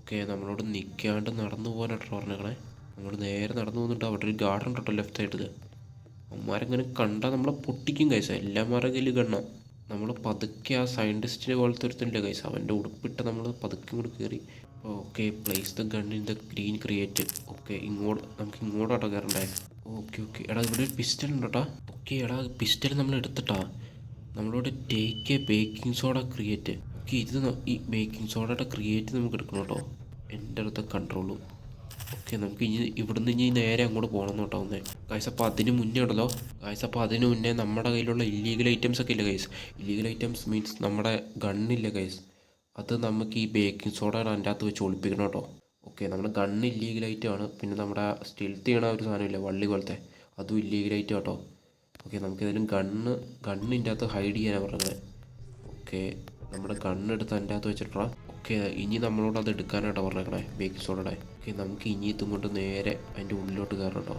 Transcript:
Okay, നമ്മളോട് നിൽക്കാണ്ട് നടന്നു പോകാനാട്ടോ പറഞ്ഞേക്കണേ. നമ്മൾ നേരെ നടന്നു പോകുന്നുണ്ട്. അവിടെ ഒരു ഗാർഡൻ ഉണ്ടോ ലെഫ്റ്റ് സൈഡിൽ. അവന്മാരെങ്ങനെ കണ്ടാൽ നമ്മളെ പൊട്ടിക്കും കൈസ. എല്ലാമാരുടെ കയ്യിൽ ഗണ്ണ. നമ്മൾ പതുക്കെ ആ സയൻറ്റിസ്റ്റിനെ പോലത്തെ ഒരുത്തനില്ല കൈസ, അവൻ്റെ ഉടുപ്പിട്ട് നമ്മൾ പതുക്കെ ഇങ്ങോട്ട് കയറി. Okay, place the gun in the green create. Okay, നമുക്ക് ഇങ്ങോട്ടാട്ടോ കയറണ്ടേ. ഓക്കെ ഓക്കെ, എടാ ഇവിടെ ഒരു പിസ്റ്റൽ ഉണ്ട് കേട്ടോ. ഓക്കെ എടാ, പിസ്റ്റൽ നമ്മൾ എടുത്തിട്ടാ നമ്മളോട് take A baking soda create. Okay, ഈ ബേക്കിംഗ് സോഡയുടെ ക്രിയേറ്റ് നമുക്ക് എടുക്കണം കേട്ടോ. എൻ്റെ അടുത്ത കൺട്രോളും. ഓക്കെ, നമുക്ക് ഇവിടുന്ന് ഇനി നേരെ അങ്ങോട്ട് പോകണം കേട്ടോ ഒന്നേ ഗൈസ്. അപ്പോൾ അതിന് മുന്നേ ഉണ്ടല്ലോ ഗൈസ്, അപ്പോൾ അതിന് മുന്നേ നമ്മുടെ കയ്യിലുള്ള ഇല്ലീഗൽ ഐറ്റംസ് ഒക്കെ ഇല്ല ഗൈസ്. ഇല്ലീഗൽ ഐറ്റംസ് മീൻസ് നമ്മുടെ ഗണ്ണില്ല ഗൈസ്. അത് നമുക്ക് ഈ ബേക്കിംഗ് സോഡയുടെ അതിൻ്റെ അകത്ത് വെച്ച് ഒളിപ്പിക്കണം കേട്ടോ. ഓക്കെ, നമ്മുടെ ഗണ്ണ് ഇല്ലീഗലായിട്ടാണ്. പിന്നെ നമ്മുടെ സ്റ്റെൽത്ത് ചെയ്യണ ഒരു സാധനമില്ല, വള്ളി പോലത്തെ, അതും ഇല്ലീഗലായിട്ട് കേട്ടോ. ഓക്കെ, നമുക്കേതായാലും ഗണ്ണിൻ്റെ അകത്ത് ഹൈഡ് ചെയ്യാനാണ് പറഞ്ഞത്. ഓക്കെ, നമ്മുടെ ഗണ്ണെടുത്ത് അതിൻ്റെ അകത്ത് വെച്ചിട്ടാ. ഓക്കെ, ഇനി നമ്മളോട് അത് എടുക്കാനായിട്ടോ പറഞ്ഞേക്കണേ ബേക്കിംഗ് സോഡയുടെ. ഓക്കെ, നമുക്ക് ഇനി ഇതും കൊണ്ട് നേരെ അതിൻ്റെ ഉള്ളിലോട്ട് കയറണം കേട്ടോ.